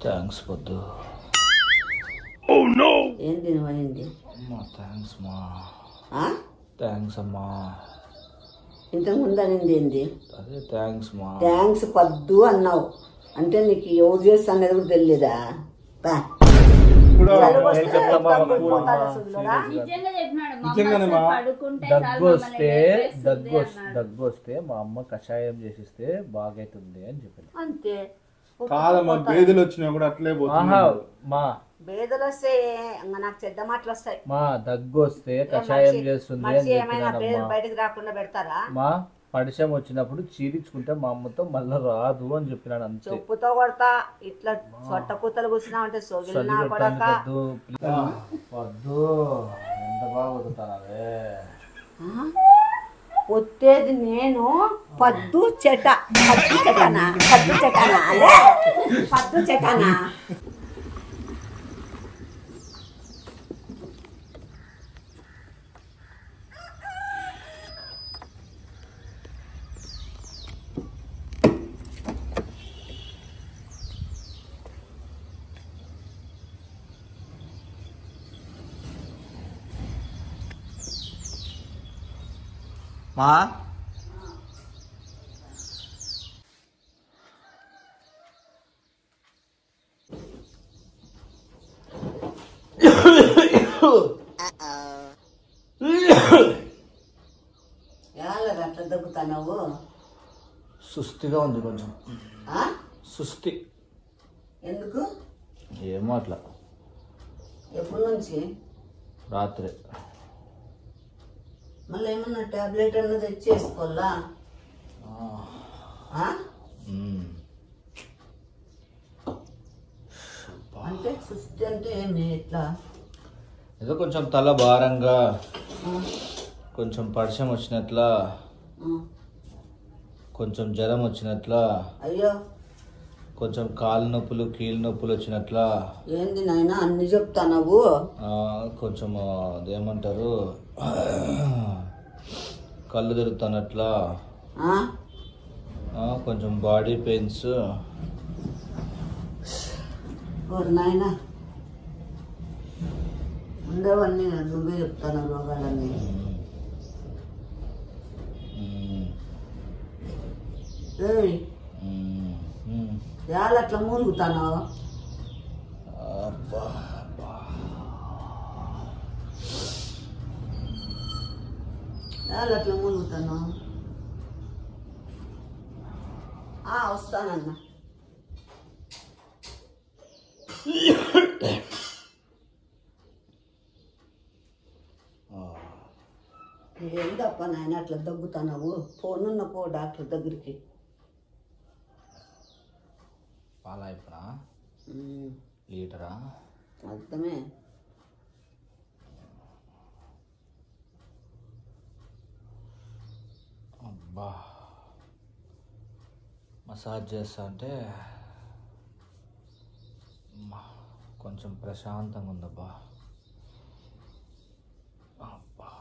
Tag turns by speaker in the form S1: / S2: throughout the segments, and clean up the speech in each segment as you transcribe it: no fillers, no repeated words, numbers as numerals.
S1: Thanks పొద్దు.
S2: ఏంది నువ్వైంది?
S1: Thanks మా. థ్యాంక్స్ అమ్మా.
S2: ఇంతకు ముందు అనింది ఏంది?
S1: అదే థ్యాంక్స్ మా.
S2: థ్యాంక్స్ పద్దు అన్నావు అంటే నీకు ఎవరు చేస్తా అనేది కూడా తెలియదా?
S1: దగ్గు వస్తే మా అమ్మ కషాయం చేసిస్తే బాగైతుంది అని చెప్పింది.
S2: అంతే
S3: కాదమ్మా, బేదలు వచ్చినా కూడా అట్లే పోతుంది.
S1: మా
S2: బేదలు వస్తే నాకు చెడ్డ మాటలు వస్తాయి.
S1: మా దగ్గు వస్తే కషాయం చేస్తుంది
S2: బయటకు రాకుండా పెడతారా?
S1: మా పడిశం వచ్చినప్పుడు చీరించుకుంటే మా అమ్మతో మళ్ళీ రాదు అని చెప్పినాడు. అంతే.
S2: చెప్పుతో కొడతా ఇట్లా సొట్ట కూతలు కూర్చున్నా అంటే సోగిలినా కొడక
S1: వద్దు. ఎంత బాగా వదుతానవే.
S2: వచ్చేది నేను పద్దు చెట పద్దు చెటానా పద్దు చెటానా అలే పద్దు చెటానా.
S1: మా
S2: అట్లా దగ్గుతున్నావు?
S1: సుస్థిగా ఉంది కొంచెం. సుస్థి
S2: ఎందుకు?
S1: ఏమో అట్లా.
S2: ఎప్పటి నుంచి?
S1: రాత్రి.
S2: మళ్ళీ ఏమన్నా టాబ్లెట్ అన్నది తెచ్చేసుకోవాలా? అంటే సుస్థి అంటే ఏమి ఎట్లా?
S1: ఏదో కొంచెం తల భారంగా, కొంచెం పడిశం వచ్చినట్లా, కొంచెం జ్వరం వచ్చినట్లా,
S2: అయ్యో
S1: కొంచెం కాలు నొప్పులు కీళ్ళ నొప్పులు వచ్చినట్లా.
S2: ఏంది నాయన అన్ని చెప్తావు?
S1: కొంచెం అదేమంటారు కళ్ళు తిరుగుతున్నట్లా, కొంచెం బాడీ పెయిన్స్.
S2: నాయన ఉండేవన్నీ నువ్వే చెప్తాను రోగాలన్నీ. యాళ్ళు అట్లా మూలుగుతాను? యాళ్ళు అట్లా మూలుగుతాను? వస్తానన్నా. ఏందప్ప నాయన అట్లా దగ్గుతున్నావు? ఫోనున్న పో డాక్టర్ దగ్గరికి.
S1: పాలా ఇప్పుడా లీటరా?
S2: అర్థమే.
S1: అబ్బా మసాజ్ చేస్తా అంటే కొంచెం ప్రశాంతంగా ఉందబ్బా. అబ్బా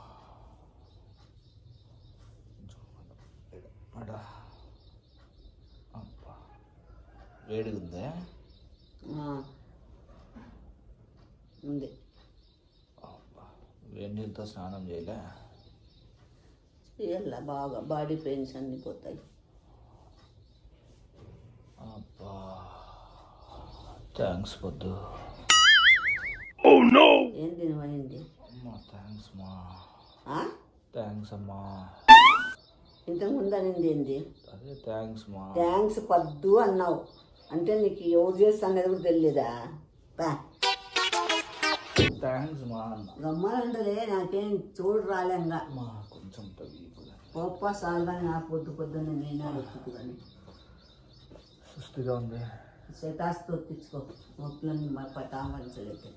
S1: అబ్బా వేడిగా ఉందే.
S2: ఉంది.
S1: అబ్బా వేడి నీళ్ళతో స్నానం చేయలే?
S2: చేయాల, బాగా బాడీ పెయిన్స్ అన్నీ పోతాయి.
S1: అబ్బా థ్యాంక్స్ పొద్దు.
S2: ఏంది నువ్వైంది?
S1: థ్యాంక్స్ మా. థ్యాంక్స్ అమ్మా.
S2: ఇంతకు ముందు అనింది ఏంది?
S1: అదే థ్యాంక్స్ మా.
S2: థ్యాంక్స్ పద్దు అన్నావు అంటే నీకు ఎవరు చేస్తా అనేది కూడా తెలియదా?
S1: థ్యాంక్స్ మా.
S2: గమ్మాలంటే నాకేం చూడు రాలేంగా.
S1: కొంచెం
S2: గొప్ప సాల్గా నా పొద్దున్నే నేను అడుగుతుంది కానీ
S1: సుస్థిగా ఉంది.
S2: శతాస్తో తెచ్చుకో నొప్పులని పటామలించలేదు.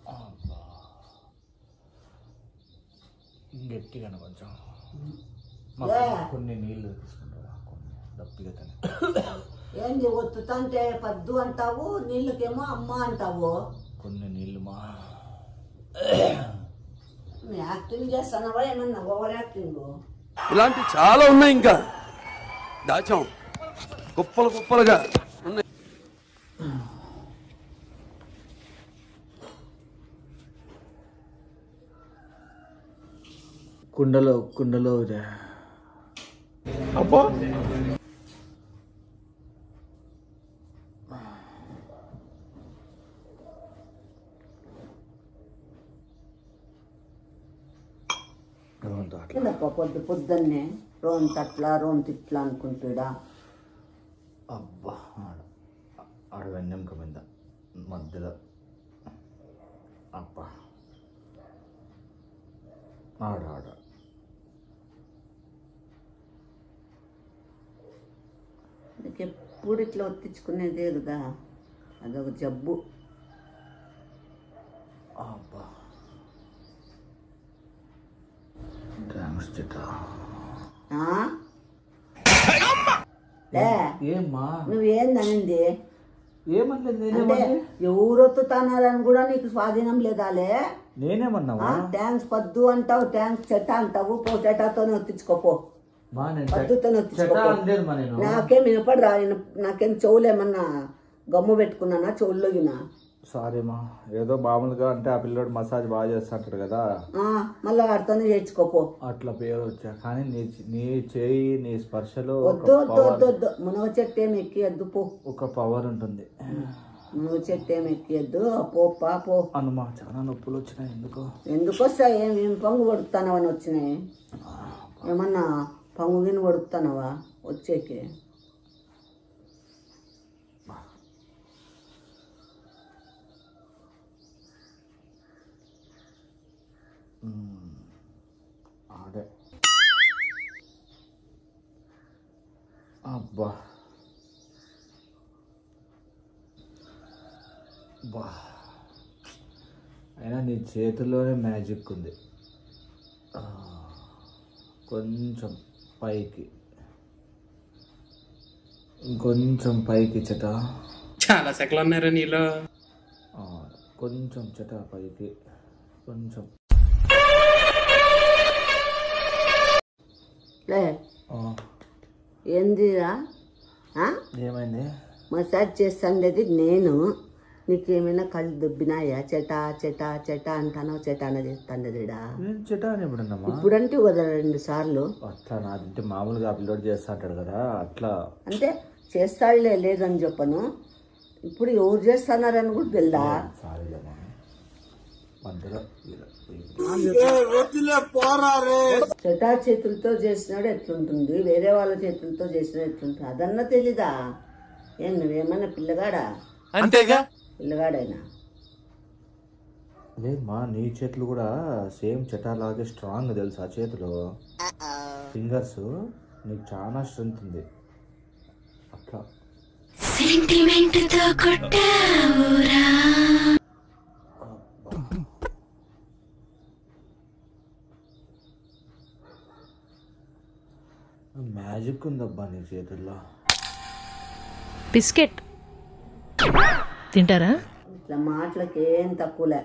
S1: గట్టిగా కొంచెం కొన్ని నీళ్ళు తీసుకుంటారా? కొన్ని దప్పిగా.
S2: ఏంది ఒత్తుతంటే పద్దు అంటావు, నీళ్ళకేమో అమ్మ అంటావు.
S1: కొన్ని నీళ్ళు మా.
S2: యాక్టింగ్ చేస్తున్నావా ఏమన్నా? Over acting.
S4: ఇలాంటి చాలా ఉన్నాయి, ఇంకా దాచాం కుప్పలు కుప్పలుగా ఉన్నాయి.
S1: కుండలో
S3: అబ్బా
S2: పొద్దున్నే రోన్ తట్లా రోన్ తిట్లా అనుకుంటాడా.
S1: అబ్బా ఆడ వెన్నెంక మీద మధ్యలో అబ్బా ఆడ
S2: నీకు ఎప్పుడు ఇట్లా ఒత్తించుకునేదే కదా, అదొక జబ్బు.
S1: అబ్బా థ్యాంక్స్ చిట్టా. ఏమ్మా
S2: నువ్వేందనింది
S1: ఏమన్నది?
S2: అంటే ఎవరొత్తుతున్నారని కూడా నీకు స్వాధీనం లేదాలే.
S1: నేనేమన్నావా?
S2: ట్యాంక్స్ పద్దు అంటావు, ట్యాంక్స్ చెట్ట అంటావు. పో చెట్టతోనే ఒత్తించుకోపో, పద్దుతోనే ఒత్తించుకోపో. నాకేం వినపడరా? నాకేం చెవులేమన్నా గమ్ము పెట్టుకున్నానా చెవుల్లోగినా?
S1: సారీ మా, ఏదో మామూలుగా అంటే ఆ పిల్లోడు మసాజ్ బాగా చేస్తుంటాడు కదా,
S2: మళ్ళీ వాడితోనే చేర్చుకోపో.
S1: అట్లా పేరు వచ్చా. కానీ నీ చేయి నీ స్పర్శలో
S2: వద్దు మునగ చెట్టు ఏమి ఎక్కియద్దు పో.
S1: ఒక పవర్ ఉంటుంది.
S2: మునగ చెట్టు ఏమి ఎక్కియద్దు పో.
S1: అనుమా చాలా నొప్పులు వచ్చినాయి.
S2: ఎందుకు వస్తాయి? ఏం పంగు పడుతున్నావని వచ్చినాయి? ఏమన్నా పంగు గిని పడుతున్నావా వచ్చేకి?
S1: ఆడే అబ్బా బా, అయినా నీ చేతుల్లోనే మ్యాజిక్ ఉంది. కొంచెం పైకి, ఇంకొంచెం పైకి చెట.
S5: చాలా సెకలు ఉన్నారా నీలో?
S1: కొంచెం చెట పైకి, కొంచెం.
S2: ఏందిరా
S1: ఏమైంది?
S2: మసాజ్ చేస్తాండేది నేను. నీకేమైనా కళ్ళు దుబ్బినాయా? చెట అంటానో చెటాన చేస్తాండేదిడా.
S1: చెట అని ఎప్పుడన్నామా?
S2: ఇప్పుడంటే కదా 2 సార్లు.
S1: అట్లా నాదంటే మామూలుగా అప్లోడ్ చేస్తా అంటాడు కదా, అట్లా
S2: అంటే చేస్తాడులే, లేదని చెప్పను. ఇప్పుడు ఎవరు చేస్తున్నారని కూడా తెలుదా?
S1: సారీలేమా మధ్యలో
S2: చెటా చేతులతో చేసినాడు ఎట్లుంటుంది, వేరే వాళ్ళ చేతులతో చేసినాడు ఎట్లుంటుంది, అదన్నా తెలీదా? ఏం నువ్వేమన్నా పిల్లగాడా?
S5: అంతేగా.
S2: పిల్లగాడైనా
S1: లేదమ్మా, నీ చేతులు కూడా సేమ్ చెటాలాగే స్ట్రాంగ్ తెలుసా? చేతులు ఫింగర్స్ నీకు చాలా స్ట్రెంత్ ఉంది. అట్లా మ్యాజిక్ ఉందబ్బా నీ చేతుల్లో.
S6: బిస్కెట్ తింటారా?
S2: ఇట్లా మాటలకి ఏం తక్కువలే.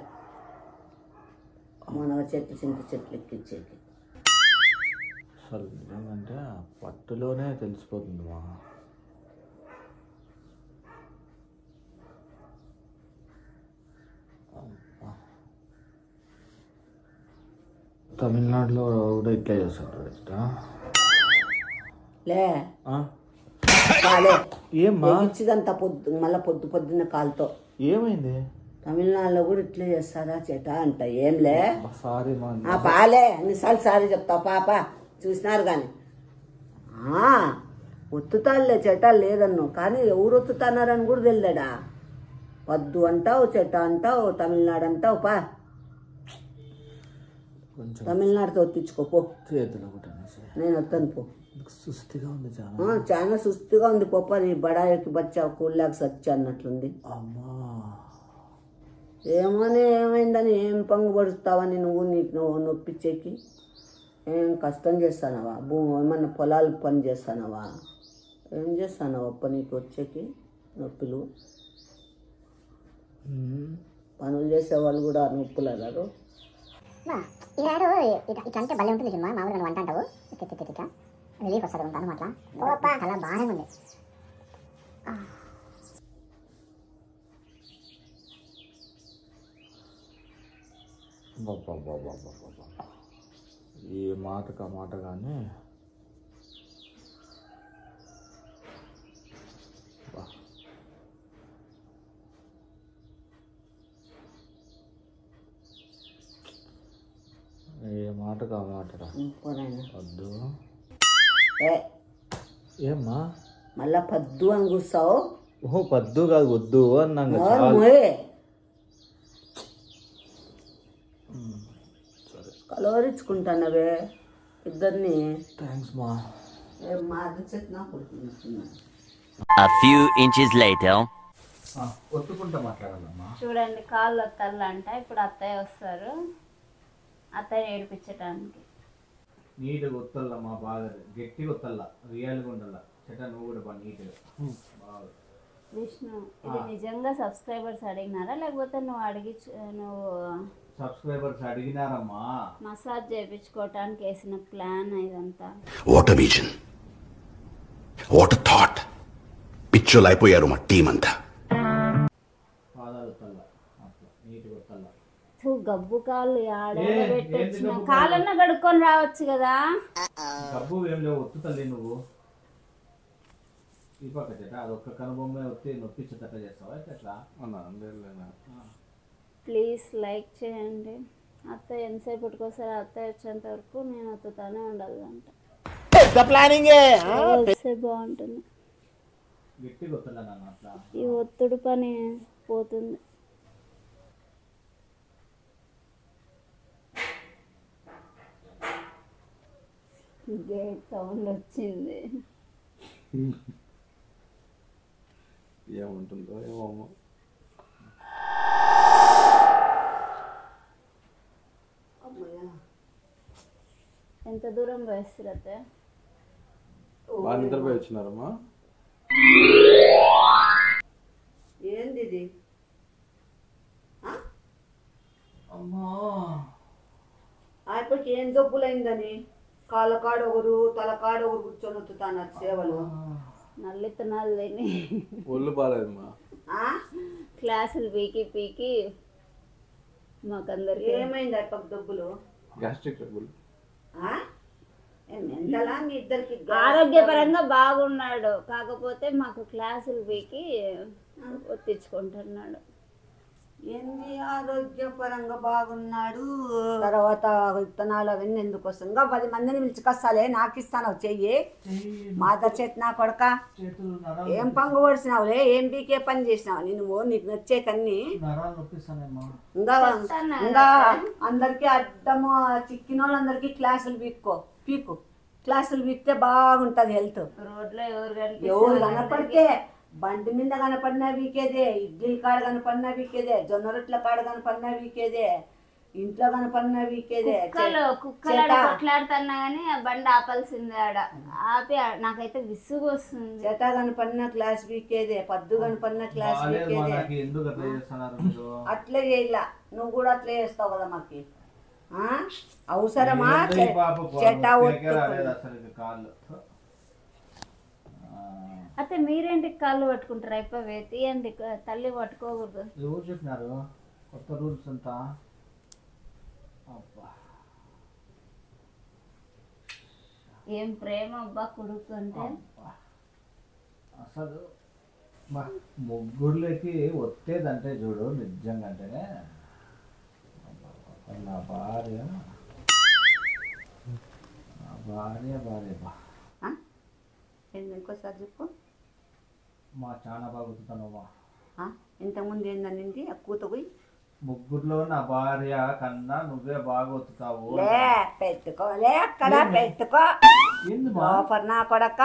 S2: మునగ చెట్టు చింత చెట్లు ఎక్కించేకి
S1: అసలు నిజంగా పట్టులోనే తెలిసిపోతుంది మా. తమిళనాడులో కూడా ఇట్లా చేస్తుంటారు ఇట్లా.
S2: లే
S1: ఏమ్మా
S2: ఇచ్చిదంతా మళ్ళీ పొద్దున్న కాలుతో.
S1: ఏమైంది?
S2: తమిళనాడులో కూడా ఇట్లే చేస్తారా చెట అంట. ఏంలే
S1: సారీ మా.
S2: పాలే అన్నిసార్లు సారీ చెప్తావు పాప, చూసినారు కానీ. ఒత్తుతాడులే చెట లేదన్ను, కానీ ఎవరు ఒత్తుతున్నారని కూడా తెలియడా. వద్దు అంటావు, చెట్ట అంటావు, తమిళనాడు అంటావు. పా తమిళనాడుతో ఒత్తించుకోపో.
S1: చేతులు
S2: నేను వస్తాను పో.
S1: సుస్థిగా ఉంది
S2: చాలా సుస్థిగా ఉంది పప్ప. నీ బడాయికి బచ్చా కూల్లాగా సచ్చి అన్నట్లుంది.
S1: అమ్మా
S2: ఏమోనే ఏమైందని ఏం పంగు పడుస్తావని నువ్వు నీకు నువ్వు నొప్పించేకి ఏం కష్టం చేస్తానవా? ఏమన్నా పొలాలు పని చేస్తానవా? ఏం చేస్తానవా అప్ప నీకు వచ్చేకి నొప్పులు? పనులు చేసేవాళ్ళు కూడా నొప్పులు అన్నారు.
S7: ఈనాడు ఇట్లంటే భలే ఉంటుంది సినిమా. మామూలుగా వంట అంటావు రిలీఫ్ వస్తుంది ఉంటాను అట్లా. చాలా బాగానే ఉంది.
S1: ఈ మాటకు ఆ మాట కానీ ఏ మాటకు ఆ మాటరా వద్దు.
S2: ఏ
S1: ఏమ్మా
S2: మళ్ళా పద్దు అని కూర్చావు
S1: ఓహో పద్దు కాదు వద్దు అన్నాం కదా.
S2: కలవరించుకుంటానవే ఇద్దరిని.
S1: థ్యాంక్స్ మా.
S2: మాది చెట్నా కొడుకుంటున్నా.
S6: A few inches later.
S1: ఒత్తుకుంటా మాట్లాడాలమ్మా.
S8: చూడండి కాళ్ళు వస్తాలంట. ఇప్పుడు అత్తయ్య వస్తారు, అత్తయ్య ఏడిపించడానికి.
S1: నీట్గా ఒత్తల్లమ్మా, బాగా గట్టిగా ఒత్తల్లా, రియల్గా ఉండాల. చెట్ట నువ్వు కూడా బాగా నీట్గా బాగా.
S8: విష్ణు, ఇది నిజంగా సబ్స్క్రైబర్స్ అడిగినారా లేకపోతే నువ్వు
S1: సబ్స్క్రైబర్స్ అడిగినారమ్మా.
S8: మసాజ్ చేయించుకోవటానికి వేసిన ప్లాన్ ఇదంతా.
S9: What a vision, what a thought. పిచ్చోలు అయిపోయారు మా టీం అంతా.
S1: పాదాలు ఒత్తల్లా, అట్లా నీట్గా ఒత్తల్లా.
S8: గబ్బు కాళ్ళు పెట్టొచ్చిన కాళ్ళన్నా కడుక్కొని రావచ్చు కదా.
S1: గబ్బు ఏం లేవు, ఒత్తుతలే నువ్వు. ఈ పక్క చెట్ట అదొక్క కనుబొమ్మ ఒత్తి నొప్పించేటట్ట చేస్తావా ఎట్లా?
S8: ప్లీజ్ లైక్ చేయండి. అత్తయ్య ఎంతసేపు పట్టుకోసారి అత్తయ్య వచ్చేంత వరకు నేను ఒత్తుతానే ఉండాలంట. వస్తే బాగుంటుంది.
S1: గట్టిగా ఒత్తలా నాన్న అట్లా.
S8: ఈ ఒత్తుడు పని పోతుంది. గేట్ సౌండ్ వచ్చింది.
S3: ఏముంటుందో ఏమో.
S8: ఎంత దూరం వేస్తారు అత్తయ్య?
S3: బాగా నిద్రపోయి వచ్చినారమ్మా.
S2: ఏంది ఇది?
S1: అమ్మా
S2: ఆయప్పటికి ఏం జబ్బులైందని కాళ్ళకాడ ఒకరు తలకాడ ఒకరు కూర్చొని వత్తుతాన్నారు సేవలు.
S8: నల్లిత్తనాలు తిని
S3: ఒళ్ళు బాగాలేదమ్మా.
S8: క్లాసులు పీకి పీకి మాకందరికి
S2: ఏమైంది ఆయప్పకి జబ్బులు?
S3: Gastric trouble.
S2: ఎంతలా మీ ఇద్దరికి
S8: ఆరోగ్యపరంగా బాగున్నాడు, కాకపోతే మాకు క్లాసులు పీకి ఒత్తించుకుంటున్నాడు.
S2: ఏంది ఆరోగ్యపరంగా బాగున్నాడు? తర్వాత విత్తనాలు అవన్నీ ఎందుకు వస్తుంది? ఇంకా 10 మందిని పిలుచుకొస్తాలే, నాకు ఇస్తాను చెయ్యి. మాత చేతి నా కొడక ఏం పంగు పడిచినావులే, ఏం పీకే పని చేసినావు నువ్వు? నీకు నచ్చే కన్నీ ఇంకా అందరికి అడ్డము చిక్కిన వాళ్ళందరికీ క్లాసులు పీకు క్లాసులు పీకితే బాగుంటది హెల్త్.
S8: రోడ్లో
S2: ఎవరు కనపడితే బండి మీద కనపడినా వీకేదే, ఇడ్లీ కాడ కనపడినా వీకేదే, జొన్న రొట్టెల కాడ కనపడినా వీకేదే, ఇంట్లో కనపడినా వీకేదే.
S8: కుక్కలు కొట్లాడుతున్నా గానీ ఆ బండి ఆపాల్సిందే. ఆడ ఆపి నాకైతే విసుగు వస్తుంది.
S2: చేత కనపడినా క్లాస్ వీకేదే, పద్దు కనపడినా క్లాస్ వీకేదే. అట్లే చేయలా, నువ్వు కూడా అట్లే చేస్తావు కదా మాకి. అవసరమా చెట్ట
S8: అయితే మీరేంటి కాళ్ళు పట్టుకుంటారు? అయిపోయి తీయండి, తల్లి పట్టుకోకూడదు.
S1: ఎవరు చెప్పినారు కొత్త రూల్స్ అంతా?
S8: ఏం ప్రేమ అబ్బా కొడుకు అంటే.
S1: అసలు ముగ్గురులకి ఒత్తేదంటే చూడు నిజంగా అంటేనే నా భార్య బా.
S2: ఇంకోసారి చెప్పు.
S1: మా చాలా బాగా ఒత్తుతానమ్మా.
S2: ఇంతకుముందు ఏందనింది ఆ కూత పోయి?
S1: ముగ్గురులో నా భార్య కన్నా నువ్వే బాగా ఒత్తుతావు.
S2: పెట్టుకోలే అక్కడ పెట్టుకో. ఆఫర్ నా కొడక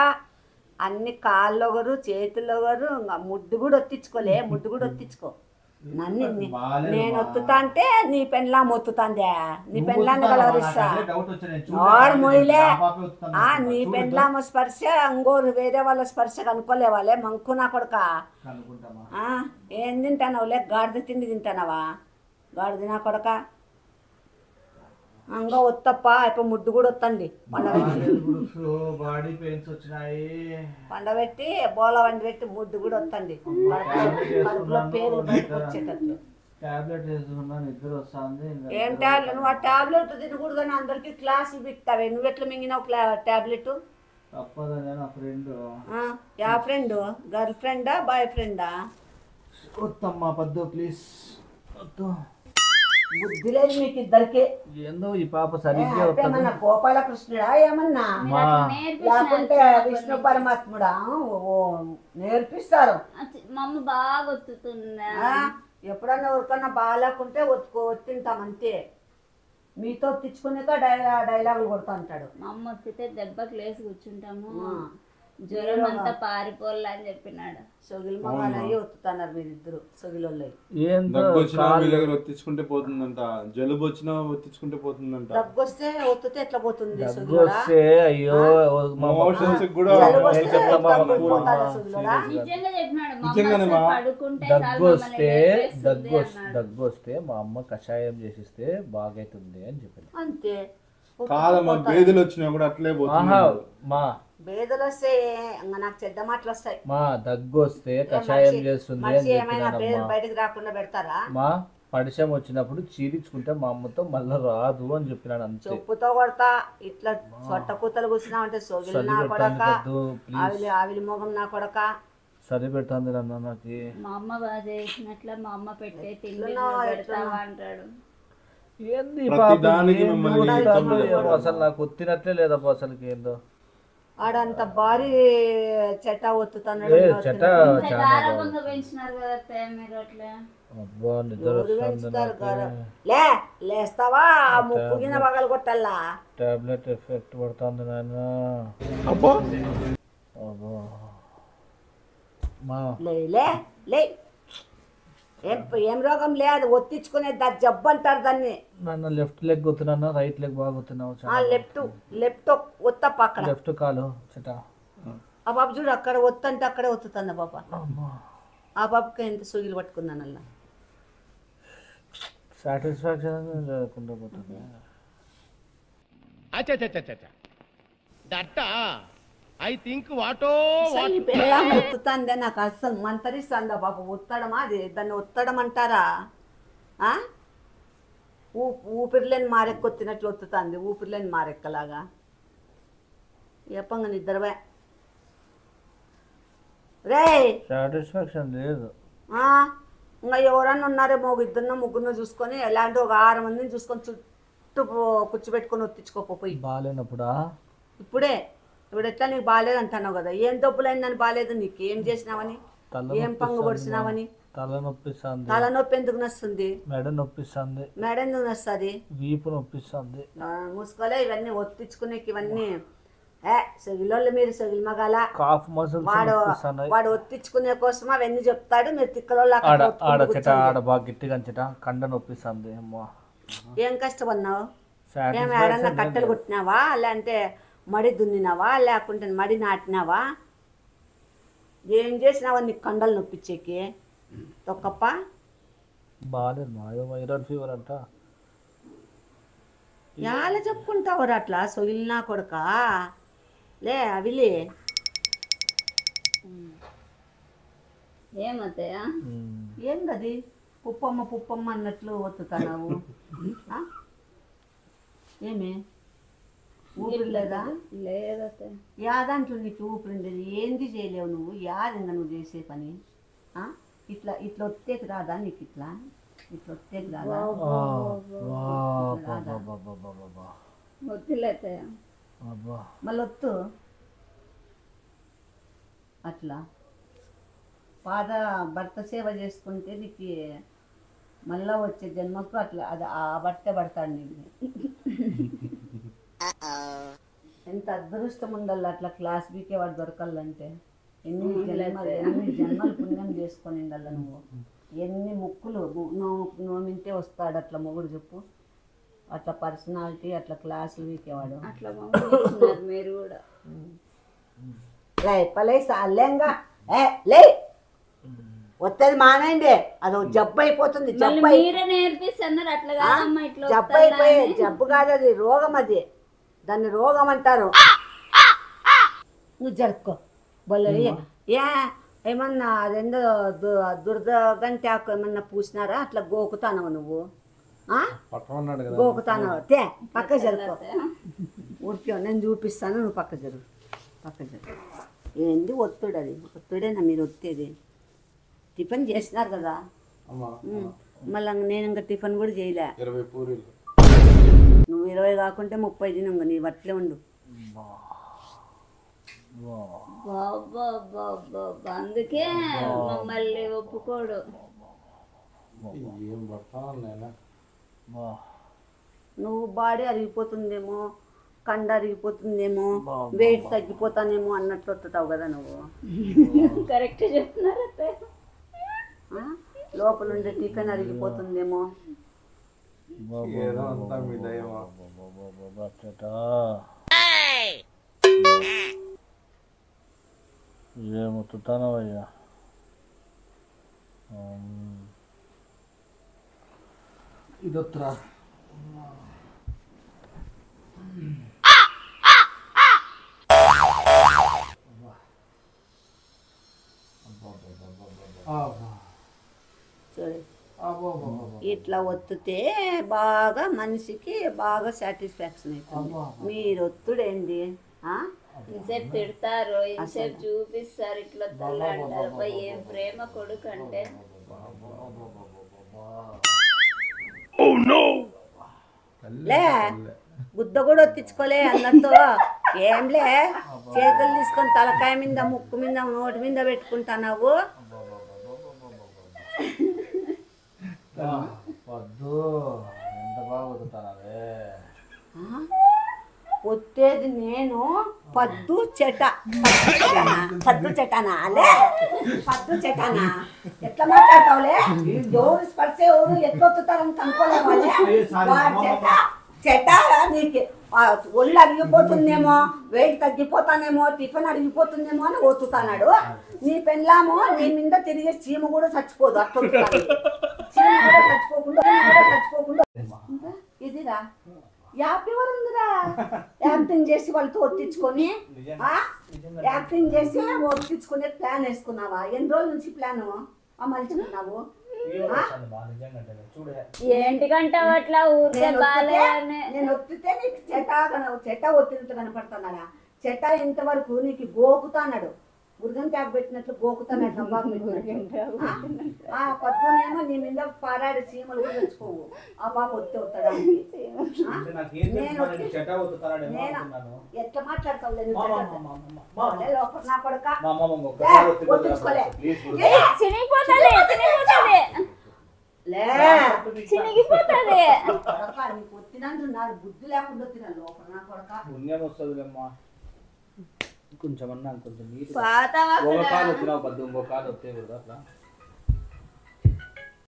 S2: అన్ని కాళ్ళు ఒకరు చేతులు ఒకరు, ముడ్డు కూడా ఒత్తించుకోలే, ముడ్డు కూడా ఒత్తించుకో. నన్ను నేను ఒత్తుతా అంటే నీ పెండ్లాం ఒత్తుతాందే, నీ పెండ్లాన్ని కలవరిస్తా. ఆడు మొయిలే నీ పెండ్లామ స్పర్శ ఇంకోరు వేరే వాళ్ళ స్పర్శ కనుక్కోలే వాళ్ళే మంకు నా కొడుక. ఏం తింటానవులే? గాడిద తిండి తింటానవా? గాడిద నా కొడక అంగా ఒత్తప్ప అయిపోయి ముడ్డు కూడా వత్తండి. పండబెట్టి బోల వండి పెట్టి ముడ్డు కూడా వత్తండి. కడుపులో పేర్లు బయటకు వచ్చేటట్లు
S1: టాబ్లెట్ వేసుకున్నా నిద్ర వస్తుంది.
S2: ఏం టాబ్లెట్? నువ్వు ఆ టాబ్లెట్ తినకూడదు కానీ అందరికి క్లాసులు బిక్తావే. నువ్వు ఎట్లా మింగినావు టాబ్లెట్?
S1: తప్పదని నా ఫ్రెండ్.
S2: Yeah friend? గర్ల్ ఫ్రెండా బాయ్ ఫ్రెండా?
S1: వద్దమ్మా పద్దు ప్లీజ్ వద్దు.
S2: బుద్ధి లేదు మీకు ఇద్దరికి.
S1: ఏందో ఈ పాప సరిగ్గా
S2: ఏమన్నా గోపాలకృష్ణుడా ఏమన్నా లేకుంటే విష్ణు పరమాత్ముడా? నేర్పిస్తారు.
S8: మా అమ్మ బాగా ఒత్తుతుందా?
S2: ఎప్పుడన్నా ఎవరికన్నా బాగాలేకుంటే ఒత్తింటాం అంతే. మీతో తెచ్చుకునేక డైలాగులు కొడతా అంటాడు.
S8: మా అమ్మ ఒత్తితే దెబ్బకి లేసి కూర్చుంటాము, జ్వరం అంతా పారిపోలే అని చెప్పినాడు.
S2: సొగిలి మగాలు అయ్యి ఒత్తుతున్నారు మీరిద్దరు. సొగిలోళ్ళు
S3: దగ్గు వచ్చినా మీ దగ్గర ఒత్తించుకుంటే పోతుందంట, జలుబు వచ్చినా ఒత్తించుకుంటే పోతుందంట.
S2: దగ్గు వస్తే ఒత్తితే ఎట్లా పోతుంది?
S1: అయ్యో
S3: మోషన్స్ కూడా
S1: దగ్గు వస్తే మా అమ్మ కషాయం చేసిస్తే బాగైతుంది అని చెప్పింది.
S2: అంతే.
S3: కాదమ్మా బేదులు వచ్చినా కూడా అట్లే పోతుంది.
S1: మా
S2: బేదలు వస్తే నాకు చెడ్డ మాటలు వస్తాయి.
S1: మా దగ్గు వస్తే కషాయం చేస్తుంది అని చెప్పినానమ్మా.
S2: బయటకు రాకుండా పెడతారా?
S1: మా పడిశం వచ్చినప్పుడు చీరించుకుంటే మా అమ్మతో మళ్ళీ రాదు అని చెప్పినాడు. అంతే.
S2: చెప్పుతో కొడతా. ఇట్లా చొట్ట కూతలు కూర్చున్నావు అంటే సోగిలి నా కొడక, ఆవిలి మొగం నా కొడక.
S1: సరి పెడుతుంది నాన్న నాకు.
S8: మా అమ్మ బాగా చేసినట్ల మా అమ్మ పెట్టే తిండి పెడతావా అంటాడు.
S1: ఏంది
S3: ప్రతిదానికి
S1: అసలు నాకు ఒత్తినట్లే లేదప్ప అసలుకి. ఏందో
S2: ఆడంత భారీ చెట్ట ఒత్తుతున్నాడు.
S8: గారబంగా పెంచినారు కదా అత్తయ్య మీరు అట్లా.
S1: అబ్బా నిద్ర
S2: లేస్తావా? ముక్కుగిన పగలు కొట్టల్లా.
S1: టాబ్లెట్ ఎఫెక్ట్ పడుతుంది నాన్న.
S2: లే ఏం రోగం లే, అది ఒత్తించుకునే జబ్బు అంటారు దాన్ని.
S1: నన్ను లెఫ్ట్ లెగ్ గుతున్నాను, రైట్ లెగ్ బాగా గుతున్నావు.
S2: లెఫ్ట్ ఒత్త పక్కన
S1: లెఫ్ట్ కాలు చెట.
S2: ఆ బాబు చూడు అక్కడ ఒత్తంటే అక్కడే ఒత్తుతుంది బాబా. ఆ బాబుకి ఎంత సూగిలు పట్టుకుందాను అలా.
S1: సాటిస్ఫాక్షన్ లేకుండా పోతుంది.
S2: ఒత్తుతాందే నాకు అసలు మంతరిస్తుందా బాబు. ఒత్తడమా అది? దాన్ని ఒత్తడం అంటారా? ఊపిరిలేని మారెక్కొత్తినట్లు ఒత్తుతాంది. ఊపిరిలేని మారెక్కలాగా. చెప్పంగా నిద్రవే రే.
S1: సాటిస్ఫాక్షన్ లేదు.
S2: ఇంకా ఎవరన్నా ఉన్నారేమో ఇద్దరినో ముగ్గురునో చూసుకొని ఎలాంటి ఒక 6 మందిని చూసుకొని చుట్టూ కూర్చోబెట్టుకొని ఒత్తించుకోకపోయి.
S1: బాగాలేనప్పుడా?
S2: ఇప్పుడు ఎట్లా నీకు బాగాలేదు అంటున్నావు కదా. ఏం డబ్బులైందని బాగాలేదు నీకు? ఏం చేసినావని? ఏం పంగు పడిచినావని?
S1: తలనొప్పిస్తుంది.
S2: తలనొప్పి ఎందుకు నొస్తుంది?
S1: మెడ నొప్పిస్తుంది.
S2: మెడ ఎందుకు నొస్తుంది?
S1: వీపు నొప్పిస్తుంది.
S2: మూసుకోలే ఇవన్నీ ఒత్తించుకునేకి. ఇవన్నీ సొగిలోళ్ళు మీరు సొగిలి మగాల.
S1: కాఫ్ మజిల్స్
S2: వాడు ఒత్తించుకునే కోసం అవన్నీ చెప్తాడు. మీరు తిక్కలోళ్ళు
S1: ఆడ బాగా గట్టిగా అంచట కండ నొప్పిస్తుంది. అమ్మా
S2: ఏం కష్టపడినావు? ఏం ఏడన్నా కట్టెలు కొట్టినావా? లేదంటే మడి దున్నినావా? లేకుంటే మడి నాటినావా? ఏం చేసినావా నీకు కండలు నొప్పించేకి? తొక్కప్ప
S1: బాగాలేదు మా వైరల్ ఫీవర్ అంట.
S2: ఎలా చెప్పుకుంటావు అట్లా సొగిలినా కొడుక? లే అవిలే
S8: ఏమత్తయ్య?
S2: ఏందది పుప్పమ్మ అన్నట్లు ఒత్తుతున్నావు? ఏమి ఊపిరి లేదా?
S8: లేదత్తయ్య.
S2: యా దాంట్లో నీకు ఊపిరి ఉండేది? ఏంది చేయలేవు నువ్వు? యాదంగా నువ్వు చేసే పని? ఇట్లా ఒత్తేకి రాదా నీకు? ఇట్లా ఒత్తేకి రాదా?
S8: వద్దులేత్తయ్య.
S2: మళ్ళీ ఒత్తు అట్లా. భర్త సేవ చేసుకుంటే నీకు మళ్ళా వచ్చే జన్మకు అట్లా అది ఆ భర్త పడతాడు నీకు. ఎంత అదృష్టం ఉండాలి అట్లా క్లాస్ బీకే వాడు దొరకాలంటే. ఎన్ని జన్మలు పుణ్యం చేసుకొని ఉండాల నువ్వు. ఎన్ని ముక్కులు నోమింటే వస్తాడు అట్లా మొగుడు చెప్పు. అట్లా పర్సనాలిటీ అట్లా క్లాసులు వీకేవాడు.
S8: అట్లా మీరు కూడా
S2: అల్లేంగా లే వస్తుంది మానేయండి. అది జబ్బు అయిపోతుంది. జబ్బు అయిపోయి జబ్బు కాదు అది రోగం. అది దాన్ని రోగం అంటారు. నువ్వు జరుపుకో బొల్ల. ఏ ఏమన్నా అదేందో దురద గంటే ఆకు ఏమన్నా పూసినారా అట్లా గోకుతానవు నువ్వు
S3: పట్టమన్నాడు కదా
S2: గోకుతానవు తే పక్క జరుపు ఊరికే నేను చూపిస్తాను నువ్వు పక్క జరుగు ఏంది ఒత్తుడు అది ఒత్తుడేనా మీరు ఒత్తేది టిఫిన్ చేసినారు కదా మళ్ళీ నేను ఇంకా టిఫిన్ కూడా చేయలే
S3: 20 పూరీలు
S2: నువ్వు 20 కాకుంటే 30 తిను నీ అట్లే ఉండు
S8: అందుకే మమ్మల్ని ఒప్పుకోడు
S3: ఏం పడతాను
S2: నువ్వు బాడీ అరిగిపోతుందేమో కండ అరిగిపోతుందేమో వెయిట్ తగ్గిపోతానేమో అన్నట్లు వస్తుంటావు కదా నువ్వు
S8: కరెక్ట్ చెప్తున్నారు
S2: లోపల ఉండే టిఫిన్ అరిగిపోతుందేమో
S3: ఏదో అంతా మీ దయమా
S1: ఏమొత్తుతానవయ్యా ఇదొత్తురా
S2: సరే ఇట్లా ఒత్తితే బాగా మనిషికి బాగా సాటిస్ఫాక్షన్ అవుతుంది మీరు ఒత్తుడేంది
S8: ఇంసేపు తిడతారు ఇంసేపు చూపిస్తారు ఇట్లా తల్లాడతారు ఏం ప్రేమ కొడుకు అంటే
S2: లే గుద్ద కూడా ఒత్తించుకోలే అన్నతో ఏంలే చేతులు తీసుకొని తలకాయ మీద ముక్కు మీద నోటి మీద పెట్టుకుంటున్నావు
S1: వద్దు ఎంత బాగా వదుతానవే
S2: ఒత్తేది నేను పద్దు చెటానా అలే పద్దు చెటానా ఎట్లా మాట్లాడతావులే ఎవరు స్పర్శ ఎవరు ఎట్లా ఒత్తుతారని కనుక్కోలేవాళ్ళే చెట నీకు ఒళ్ళు అరిగిపోతుందేమో వెయిట్ తగ్గిపోతానేమో టిఫిన్ అరిగిపోతుందేమో అని ఒత్తుతాడు నీ పెళ్ళామో నీ మీద తిరిగే చీమ కూడా చచ్చిపోదు అట్లా చీమ కూడా చచ్చిపోకుండా ఇదిరా యాప్ ఎవరు ఉందిరా యాక్టింగ్ చేసి వాళ్ళతో ఒత్తించుకొని యాక్టింగ్ చేసి ఒత్తించుకునే ప్లాన్ వేసుకున్నావా ఎన్ని రోజుల నుంచి ప్లాన్ అమలుచుకున్నావు
S8: ఏంటికంటే అట్లా ఊరికే బాగాలేదని
S2: నేను ఒత్తితే నీకు చెట్ట ఒత్తినట్టు కనపడుతున్నాడా చెట్ట ఇంతవరకు నీకు గోకుతాన్నాడు మురుగం ట్యాగ్ పెట్టినట్లు గోకుతాన్నాడు పొద్దునేమో నీ మీద పారాడి చీమలు కూడా తెచ్చుకోవు ఆ బాబు ఒత్తి వస్తాడానికి ఎట్లా మాట్లాడతావు నా కొడుక ఒత్తించుకోలే
S8: చినిగిపోతుంది
S2: ఒత్తినంటున్నారు బుద్ధి లేకుండా వచ్చిన లోపల నా కొడుక
S1: పుణ్యం వస్తుందిలేమ్మా కొంచెం అన్నా కొంచెం
S8: పాత
S1: ఒక కాలు వచ్చినావు పద్దు ఇంకో కాలు వస్తే కదా అట్లా